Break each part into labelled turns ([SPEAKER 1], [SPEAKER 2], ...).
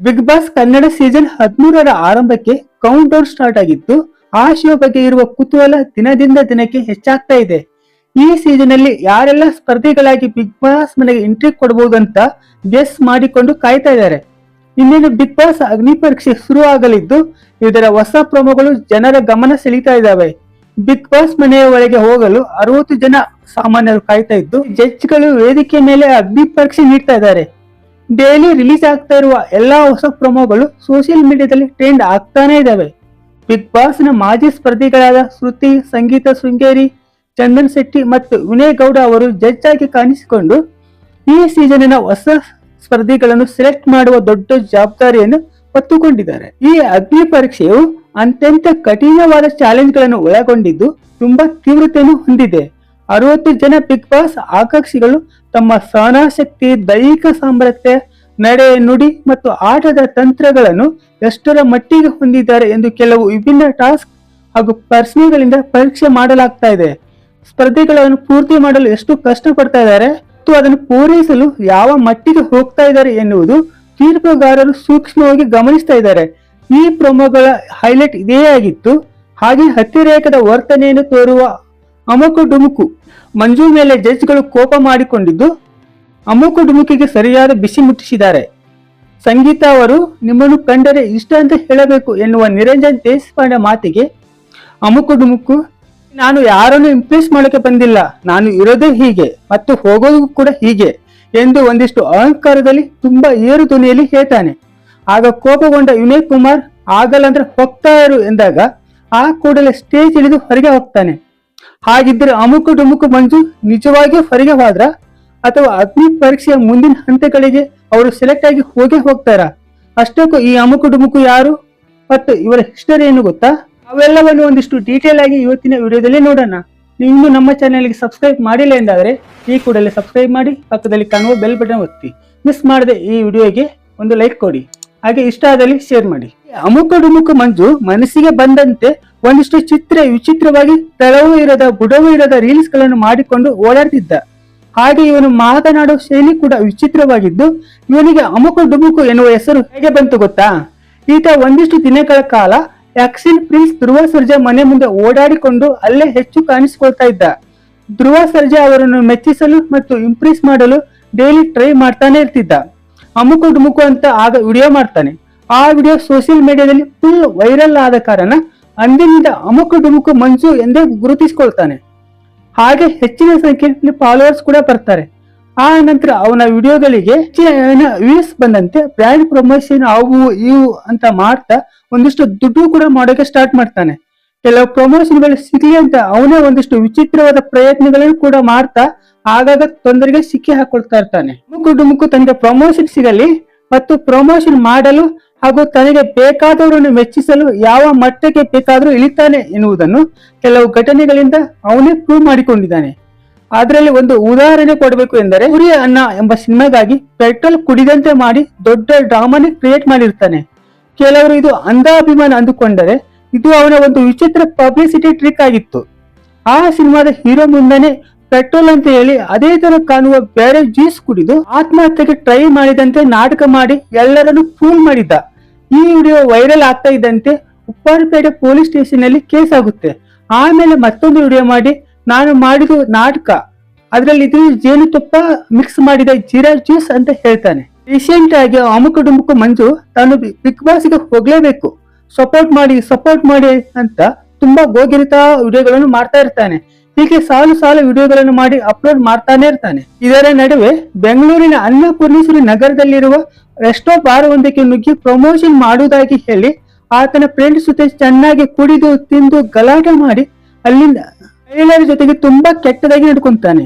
[SPEAKER 1] Big boss Kannada season 13ರ ಆರಂಭಕ್ಕೆ count down start ಆಗಿತ್ತು. ಆ ಶೋ ಬಗ್ಗೆ ಇರುವ ಕುತೂಹಲ ದಿನದಿಂದ ದಿನಕ್ಕೆ ಹೆಚ್ಚಾಗ್ತಾ ಇದೆ. ಈ ಸೀಸನ್ ಅಲ್ಲಿ ಯಾರೆಲ್ಲ ಸ್ಪರ್ಧಿಗಳಾಗಿ ಬಿಗ್ ಬಾಸ್ ಮನೆಗೆ ಎಂಟ್ರಿ ಕೊಡಬಹುದಂತ ಗೆಸ್ ಮಾಡಿಕೊಂಡು ಕಾಯ್ತಾ ಇದ್ದಾರೆ. ಇನ್ನೇನು ಬಿಗ್ ಬಾಸ್ ಅಗ್ನಿ ಪರೀಕ್ಷೆ ಶುರು ಆಗಲಿದ್ದು, ಇದರ ಹೊಸ ಪ್ರೊಮೋಗಳು ಜನರ ಗಮನ ಸೆಳೀತಾ ಇದ್ದಾವೆ. ಬಿಗ್ ಬಾಸ್ ಮನೆಯ ಒಳಗೆ ಹೋಗಲು 60 ಜನ ಸಾಮಾನ್ಯರು ಕಾಯ್ತಾ ಇದ್ದು, ಜಡ್ಜ್ಗಳು ವೇದಿಕೆ ಮೇಲೆ ಅಗ್ನಿ ಪರೀಕ್ಷೆ ನೀಡ್ತಾ ಇದ್ದಾರೆ. ಡೈಲಿ ರಿಲೀಸ್ ಆಗ್ತಾ ಇರುವ ಎಲ್ಲಾ ಹೊಸ ಪ್ರೊಮೋಗಳು ಸೋಷಿಯಲ್ ಮೀಡಿಯಾದಲ್ಲಿ ಟ್ರೆಂಡ್ ಆಗ್ತಾನೆ ಇದಾವೆ. ಬಿಗ್ ಬಾಸ್ ನ ಮಾಜಿ ಸ್ಪರ್ಧಿಗಳಾದ ಶ್ರುತಿ, ಸಂಗೀತ ಶೃಂಗೇರಿ, ಚಂದನ್ ಶೆಟ್ಟಿ ಮತ್ತು ವಿನಯ್ ಗೌಡ ಅವರು ಜಡ್ಜ್ ಆಗಿ ಕಾಣಿಸಿಕೊಂಡು ಈ ಸೀಸನಿನ ಹೊಸ ಸ್ಪರ್ಧಿಗಳನ್ನು ಸೆಲೆಕ್ಟ್ ಮಾಡುವ ದೊಡ್ಡ ಜವಾಬ್ದಾರಿಯನ್ನು ಹೊತ್ತುಕೊಂಡಿದ್ದಾರೆ. ಈ ಅಗ್ನಿ ಪರೀಕ್ಷೆಯು ಅತ್ಯಂತ ಕಠಿಣವಾದ ಚಾಲೆಂಜ್ ಗಳನ್ನು ಒಳಗೊಂಡಿದ್ದು ತುಂಬಾ ತೀವ್ರತೆಯನ್ನು ಹೊಂದಿದೆ. 60 ಜನ ಬಿಗ್ ಬಾಸ್ ಆಕಾಂಕ್ಷಿಗಳು ತಮ್ಮ ಸಹನಾಶಕ್ತಿ, ದೈಹಿಕ ಸಾಮರ್ಥ್ಯ, ನಡೆ, ನುಡಿ ಮತ್ತು ಆಟದ ತಂತ್ರಗಳನ್ನು ಎಷ್ಟರ ಮಟ್ಟಿಗೆ ಹೊಂದಿದ್ದಾರೆ ಎಂದು ಕೆಲವು ವಿಭಿನ್ನ ಟಾಸ್ಕ್ ಹಾಗೂ ಪ್ರಶ್ನೆಗಳಿಂದ ಪರೀಕ್ಷೆ ಮಾಡಲಾಗ್ತಾ ಇದೆ. ಸ್ಪರ್ಧಿಗಳನ್ನು ಪೂರ್ತಿ ಮಾಡಲು ಎಷ್ಟು ಕಷ್ಟ ಪಡ್ತಾ ಇದ್ದಾರೆ ಮತ್ತು ಅದನ್ನು ಪೂರೈಸಲು ಯಾವ ಮಟ್ಟಿಗೆ ಹೋಗ್ತಾ ಇದ್ದಾರೆ ಎನ್ನುವುದು ತೀರ್ಪುಗಾರರು ಸೂಕ್ಷ್ಮವಾಗಿ ಗಮನಿಸ್ತಾ ಇದ್ದಾರೆ. ಈ ಪ್ರೊಮೋಗಳ ಹೈಲೈಟ್ ಇದೇ ಆಗಿತ್ತು. ಹಾಗೆ ಅತಿರೇಕದ ವರ್ತನೆಯನ್ನು ತೋರುವ ಅಮುಕು ಡುಮುಕು ಮಂಜು ಮೇಲೆ ಜಡ್ಜ್ಗಳು ಕೋಪ ಮಾಡಿಕೊಂಡಿದ್ದು, ಅಮುಕು ಡುಮುಕಿಗೆ ಸರಿಯಾದ ಬಿಸಿ ಮುಟ್ಟಿಸಿದ್ದಾರೆ. ಸಂಗೀತ ಅವರು ನಿಮ್ಮನ್ನು ಕಂಡರೆ ಇಷ್ಟ ಅಂತ ಹೇಳಬೇಕು ಎನ್ನುವ ನಿರಂಜನ್ ದೇಶಪಾಂಡೆ ಮಾತಿಗೆ ಅಮುಕು ಡುಮುಕು, ನಾನು ಯಾರನ್ನು ಇಂಪ್ರೆಸ್ ಮಾಡೋಕೆ ಬಂದಿಲ್ಲ, ನಾನು ಇರೋದೇ ಹೀಗೆ ಮತ್ತು ಹೋಗೋದು ಕೂಡ ಹೀಗೆ ಎಂದು ಒಂದಿಷ್ಟು ಅಹಂಕಾರದಲ್ಲಿ ತುಂಬಾ ಏರು ಧ್ವನಿಯಲ್ಲಿ ಹೇಳ್ತಾನೆ. ಆಗ ಕೋಪಗೊಂಡ ವಿನಯ್ ಕುಮಾರ್, ಆಗಲ್ಲಂದ್ರೆ ಹೋಗ್ತಾ ಇರು ಎಂದಾಗ ಆ ಕೂಡಲೇ ಸ್ಟೇಜ್ ಇಳಿದು ಹೊರಗೆ ಹೋಗ್ತಾನೆ. ಹಾಗಿದ್ರೆ ಅಮುಕು ಡುಮುಕು ಮಂಜು ನಿಜವಾಗಿಯೂ ಹೊರಗೆ ಹೋದ್ರ ಅಥವಾ ಅಗ್ನಿ ಪರೀಕ್ಷೆಯ ಮುಂದಿನ ಹಂತಗಳಿಗೆ ಅವರು ಸೆಲೆಕ್ಟ್ ಆಗಿ ಹೋಗ್ತಾರ? ಅಷ್ಟಕ್ಕೂ ಈ ಅಮುಕು ಡುಮುಕು ಯಾರು ಮತ್ತು ಇವರ ಹಿಸ್ಟರಿ ಏನು ಗೊತ್ತಾ? ಅವೆಲ್ಲವನ್ನು ಒಂದಿಷ್ಟು ಡೀಟೇಲ್ ಆಗಿ ಇವತ್ತಿನ ವಿಡಿಯೋದಲ್ಲಿ ನೋಡೋಣ. ನೀವು ಇನ್ನೂ ನಮ್ಮ ಚಾನೆಲ್ಗೆ ಸಬ್ಸ್ಕ್ರೈಬ್ ಮಾಡಿಲ್ಲ ಎಂದಾದರೆ ಈ ಕೂಡಲೇ ಸಬ್ಸ್ಕ್ರೈಬ್ ಮಾಡಿ, ಪಕ್ಕದಲ್ಲಿ ಕಾಣುವ ಬೆಲ್ ಬಟನ್ ಒತ್ತಿ. ಮಿಸ್ ಮಾಡದೆ ಈ ವಿಡಿಯೋಗೆ ಒಂದು ಲೈಕ್ ಕೊಡಿ, ಹಾಗೆ ಇಷ್ಟ ಆದಲ್ಲಿ ಶೇರ್ ಮಾಡಿ. ಅಮುಕು ಡುಮುಕು ಮಂಜು ಮನಸ್ಸಿಗೆ ಬಂದಂತೆ ಒಂದಿಷ್ಟು ವಿಚಿತ್ರವಾಗಿ ತಳವೂ ಇರದ ಬುಡವೂ ಇರದ ರೀಲ್ಸ್ ಗಳನ್ನು ಮಾಡಿಕೊಂಡು ಓಡಾಡ್ತಿದ್ದ. ಹಾಗೆ ಇವನು ಮಾತನಾಡುವ ಶೈಲಿ ಕೂಡ ವಿಚಿತ್ರವಾಗಿದ್ದು, ಇವನಿಗೆ ಅಮುಕು ಡುಮುಕು ಎನ್ನುವ ಹೆಸರು ಹೇಗೆ ಬಂತು ಗೊತ್ತಾ? ಈತ ಒಂದಿಷ್ಟು ದಿನಗಳ ಕಾಲ ಆಕ್ಷನ್ ಪ್ರಿನ್ಸ್ ಧ್ರುವ ಸರ್ಜಾ ಮನೆ ಮುಂದೆ ಓಡಾಡಿಕೊಂಡು ಅಲ್ಲೇ ಹೆಚ್ಚು ಕಾಣಿಸಿಕೊಳ್ತಾ ಇದ್ದ. ಧ್ರುವ ಸರ್ಜಾ ಅವರನ್ನು ಮೆಚ್ಚಿಸಲು ಮತ್ತು ಇಂಪ್ರೆಸ್ ಮಾಡಲು ಡೈಲಿ ಟ್ರೈ ಮಾಡ್ತಾನೆ ಇರ್ತಿದ್ದ. ಅಮುಕು ಡುಮುಕು ಅಂತ ಆಗ ವಿಡಿಯೋ ಮಾಡ್ತಾನೆ. ಆ ವಿಡಿಯೋ ಸೋಷಿಯಲ್ ಮೀಡಿಯಾದಲ್ಲಿ ಫುಲ್ ವೈರಲ್ ಆದ ಕಾರಣ ಅಂದಿನಿಂದ ಅಮುಕು ಡುಮುಕು ಮಂಜು ಎಂದೇ ಗುರುತಿಸಿಕೊಳ್ತಾನೆ. ಹಾಗೆ ಹೆಚ್ಚಿನ ಸಂಖ್ಯೆಯಲ್ಲಿ ಫಾಲೋವರ್ಸ್ ಕೂಡ ಬರ್ತಾರೆ. ಆ ನಂತರ ಅವನ ವಿಡಿಯೋಗಳಿಗೆ ಹೆಚ್ಚಿನ ವ್ಯೂಸ್ ಬಂದಂತೆ ಬ್ರ್ಯಾಂಡ್ ಪ್ರಮೋಷನ್ ಅವು ಇವು ಅಂತ ಮಾಡ್ತಾ ಒಂದಿಷ್ಟು ದುಡ್ಡು ಕೂಡ ಮಾಡೋಕೆ ಸ್ಟಾರ್ಟ್ ಮಾಡ್ತಾನೆ. ಕೆಲವು ಪ್ರಮೋಷನ್ಗಳು ಸಿಗಲಿ ಅಂತ ಅವನೇ ಒಂದಿಷ್ಟು ವಿಚಿತ್ರವಾದ ಪ್ರಯತ್ನಗಳನ್ನು ಕೂಡ ಮಾಡ್ತಾ ಆಗಾಗ ತೊಂದರೆಗೆ ಸಿಕ್ಕಿ ಹಾಕೊಳ್ತಾ ಇರ್ತಾನೆ. ಅಮುಕು ಡುಮುಕು ತನಗೆ ಪ್ರಮೋಷನ್ ಸಿಗಲಿ ಮತ್ತು ಪ್ರಮೋಷನ್ ಮಾಡಲು ಹಾಗೂ ತನಗೆ ಬೇಕಾದವರನ್ನು ಮೆಚ್ಚಿಸಲು ಯಾವ ಮಟ್ಟಕ್ಕೆ ಬೇಕಾದರೂ ಇಳಿತಾನೆ ಎನ್ನುವುದನ್ನು ಕೆಲವು ಘಟನೆಗಳಿಂದ ಅವನೇ ಪ್ರೂವ್ ಮಾಡಿಕೊಂಡಿದ್ದಾನೆ. ಅದರಲ್ಲಿ ಒಂದು ಉದಾಹರಣೆ ಕೊಡಬೇಕು ಎಂದರೆ, ಉರಿ ಅನ್ನ ಎಂಬ ಸಿನಿಮಾಗಾಗಿ ಪೆಟ್ರೋಲ್ ಕುಡಿದಂತೆ ಮಾಡಿ ದೊಡ್ಡ ಡ್ರಾಮಾನೇ ಕ್ರಿಯೇಟ್ ಮಾಡಿರ್ತಾನೆ. ಕೆಲವರು ಇದು ಅಂಧಾಭಿಮಾನ ಅಂದುಕೊಂಡರೆ ಇದು ಅವನ ಒಂದು ವಿಚಿತ್ರ ಪಬ್ಲಿಸಿಟಿ ಟ್ರಿಕ್ ಆಗಿತ್ತು. ಆ ಸಿನಿಮಾದ ಹೀರೋ ಮುಂದೆನೆ ಪೆಟ್ರೋಲ್ ಅಂತ ಹೇಳಿ ಅದೇ ತರ ಕಾಣುವ ಬೇರೆ ಜ್ಯೂಸ್ ಕುಡಿದು ಆತ್ಮಹತ್ಯೆಗೆ ಟ್ರೈ ಮಾಡಿದಂತೆ ನಾಟಕ ಮಾಡಿ ಎಲ್ಲರನ್ನು ಫೂಲ್ ಮಾಡಿದ್ದ. ಈ ವಿಡಿಯೋ ವೈರಲ್ ಆಗ್ತಾ ಇದ್ದಂತೆ ಉಪ್ಪಾರಪೇಟೆ ಪೊಲೀಸ್ ಸ್ಟೇಷನ್ ಅಲ್ಲಿ ಕೇಸ್ ಆಗುತ್ತೆ. ಆಮೇಲೆ ಮತ್ತೊಂದು ವಿಡಿಯೋ ಮಾಡಿ, ನಾನು ಮಾಡಿದ ನಾಟಕ, ಅದ್ರಲ್ಲಿ ಇದು ಜೇನುತುಪ್ಪ ಮಿಕ್ಸ್ ಮಾಡಿದ ಜೀರಾ ಜ್ಯೂಸ್ ಅಂತ ಹೇಳ್ತಾನೆ. ರೀಸೆಂಟ್ ಆಗಿ ಅಮುಕು ಡುಮುಕು ಮಂಜು ತಾನು ಬಿಗ್ ಬಾಸ್ಗೆ ಹೋಗ್ಲೇಬೇಕು, ಸಪೋರ್ಟ್ ಮಾಡಿ ಅಂತ ತುಂಬಾ ಗೋಗಿರಿತ ವಿಡಿಯೋಗಳನ್ನು ಮಾಡ್ತಾ ಇರ್ತಾನೆ. ಹೀಗೆ ಸಾಲು ವಿಡಿಯೋಗಳನ್ನು ಮಾಡಿ ಅಪ್ಲೋಡ್ ಮಾಡ್ತಾನೆ ಇರ್ತಾನೆ. ಇದರ ನಡುವೆ ಬೆಂಗಳೂರಿನ ಅನ್ನಪೂರ್ಣೇಶ್ವರಿ ನಗರದಲ್ಲಿರುವ ರೆಸ್ಟೋ ಬಾರ್ ಒಂದಕ್ಕೆ ನುಗ್ಗಿ ಪ್ರಮೋಷನ್ ಮಾಡುವುದಾಗಿ ಹೇಳಿ ಆತನ ಫ್ರೆಂಡ್ಸ್ ಜೊತೆ ಚೆನ್ನಾಗಿ ಕುಡಿದು ತಿಂದು ಗಲಾಟೆ ಮಾಡಿ ಅಲ್ಲಿಂದ ಮಹಿಳೆಯರ ಜೊತೆಗೆ ತುಂಬಾ ಕೆಟ್ಟದಾಗಿ ನಡ್ಕೊಂತಾನೆ.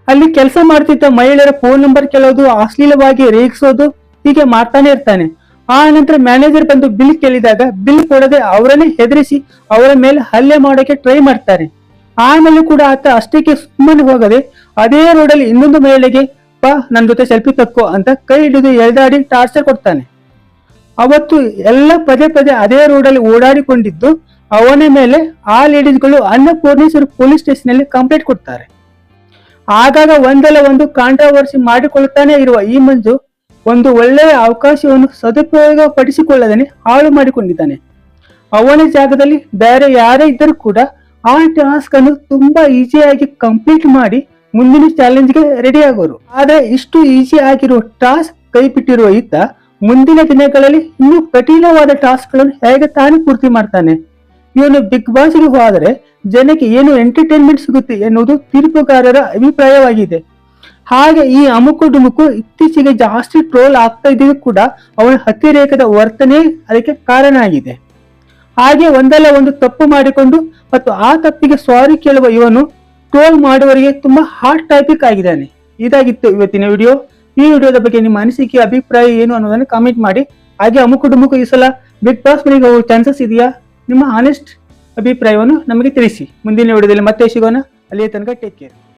[SPEAKER 1] ಅಲ್ಲಿ ಕೆಲಸ ಮಾಡ್ತಿದ್ದ ಮಹಿಳೆಯರ ಫೋನ್ ನಂಬರ್ ಕೇಳೋದು, ಅಶ್ಲೀಲವಾಗಿ ರೇಗಿಸೋದು, ಹೀಗೆ ಮಾಡ್ತಾನೆ ಇರ್ತಾನೆ. ಆ ನಂತರ ಮ್ಯಾನೇಜರ್ ಬಂದು ಬಿಲ್ ಕೇಳಿದಾಗ ಬಿಲ್ ಕೊಡದೆ ಅವರನ್ನೇ ಹೆದರಿಸಿ ಅವರ ಮೇಲೆ ಹಲ್ಲೆ ಮಾಡೋಕೆ ಟ್ರೈ ಮಾಡ್ತಾರೆ. ಆಮೇಲೆ ಕೂಡ ಆತ ಅಷ್ಟಕ್ಕೆ ಸುಮ್ಮನೆ ಹೋಗದೆ ಅದೇ ರೋಡಲ್ಲಿ ಇನ್ನೊಂದು ಮಹಿಳೆಗೆ, ಬಾ ನನ್ನ ಜೊತೆ ಸೆಲ್ಫಿ ತಕ್ಕೋ ಅಂತ ಕೈ ಹಿಡಿದು ಎಳೆದಾಡಿ ಟಾರ್ಚರ್ ಕೊಡ್ತಾನೆ. ಅವತ್ತು ಎಲ್ಲ ಪದೇ ಅದೇ ರೋಡಲ್ಲಿ ಓಡಾಡಿಕೊಂಡಿದ್ದು ಅವನ ಮೇಲೆ ಆ ಲೇಡೀಸ್ಗಳು ಅನ್ನಪೂರ್ಣೇಶ್ವರಿ ಪೊಲೀಸ್ ಸ್ಟೇಷನ್ ಅಲ್ಲಿ ಕಂಪ್ಲೇಂಟ್ ಕೊಡ್ತಾರೆ. ಆಗಾಗ ಒಂದಲ್ಲ ಒಂದು ಕಾಂಟ್ರವರ್ಸಿ ಮಾಡಿಕೊಳ್ಳುತ್ತಾನೆ ಇರುವ ಈ ಮಂಜು ಒಂದು ಒಳ್ಳೆಯ ಅವಕಾಶವನ್ನು ಸದುಪಯೋಗ ಪಡಿಸಿಕೊಳ್ಳದೇ ಹಾಳು ಮಾಡಿಕೊಂಡಿದ್ದಾನೆ. ಅವನ ಜಾಗದಲ್ಲಿ ಬೇರೆ ಯಾರೇ ಇದ್ದರೂ ಕೂಡ ಆ ಟಾಸ್ಕ್ ಅನ್ನು ತುಂಬಾ ಈಸಿಯಾಗಿ ಕಂಪ್ಲೀಟ್ ಮಾಡಿ ಮುಂದಿನ ಚಾಲೆಂಜ್ಗೆ ರೆಡಿ ಆಗೋರು. ಆದ್ರೆ ಇಷ್ಟು ಈಸಿ ಆಗಿರುವ ಟಾಸ್ಕ್ ಕೈ ಬಿಟ್ಟಿರುವ ಈತ ಮುಂದಿನ ದಿನಗಳಲ್ಲಿ ಇನ್ನೂ ಕಠಿಣವಾದ ಟಾಸ್ಕ್ ಗಳನ್ನು ಹೇಗೆ ತಾನೇ ಪೂರ್ತಿ ಮಾಡ್ತಾನೆ. ಇವನು ಬಿಗ್ ಬಾಸ್ಗೆ ಹೋದರೆ ಜನಕ್ಕೆ ಏನು ಎಂಟರ್ಟೈನ್ಮೆಂಟ್ ಸಿಗುತ್ತೆ ಎನ್ನುವುದು ತೀರ್ಪುಗಾರರ ಅಭಿಪ್ರಾಯವಾಗಿದೆ. ಹಾಗೆ ಈ ಅಮುಕು ಡುಮುಕು ಇತ್ತೀಚೆಗೆ ಜಾಸ್ತಿ ಟ್ರೋಲ್ ಆಗ್ತಾ ಇದ್ದು ಕೂಡ ಅವನ ಅತಿರೇಕದ ವರ್ತನೆ ಅದಕ್ಕೆ ಕಾರಣ ಆಗಿದೆ. ಹಾಗೆ ಒಂದಲ್ಲ ಒಂದು ತಪ್ಪು ಮಾಡಿಕೊಂಡು ಮತ್ತು ಆ ತಪ್ಪಿಗೆ ಸಾರಿ ಕೇಳುವ ಇವನು ಟ್ರೋಲ್ ಮಾಡುವವರಿಗೆ ತುಂಬಾ ಹಾಟ್ ಟಾಪಿಕ್ ಆಗಿದ್ದಾನೆ. ಇದಾಗಿತ್ತು ಇವತ್ತಿನ ವಿಡಿಯೋ. ಈ ವಿಡಿಯೋದ ಬಗ್ಗೆ ನಿಮ್ಮ ಅನಿಸಿಕೆ ಅಭಿಪ್ರಾಯ ಏನು ಅನ್ನೋದನ್ನು ಕಾಮೆಂಟ್ ಮಾಡಿ. ಹಾಗೆ ಅಮುಕು ಡುಮುಕು ಈ ಸಲ ಬಿಗ್ ಬಾಸ್ ಮನೆಗೆ ಹೋಗೋ ಚಾನ್ಸಸ್ ಇದೆಯಾ? ನಿಮ್ಮ ಆನೆಸ್ಟ್ ಅಭಿಪ್ರಾಯವನ್ನು ನಮಗೆ ತಿಳಿಸಿ. ಮುಂದಿನ ವಿಡಿಯೋದಲ್ಲಿ ಮತ್ತೆ ಸಿಗೋಣ. ಅಲ್ಲಿಯ ತನಕ ಟೇಕ್ ಕೇರ್.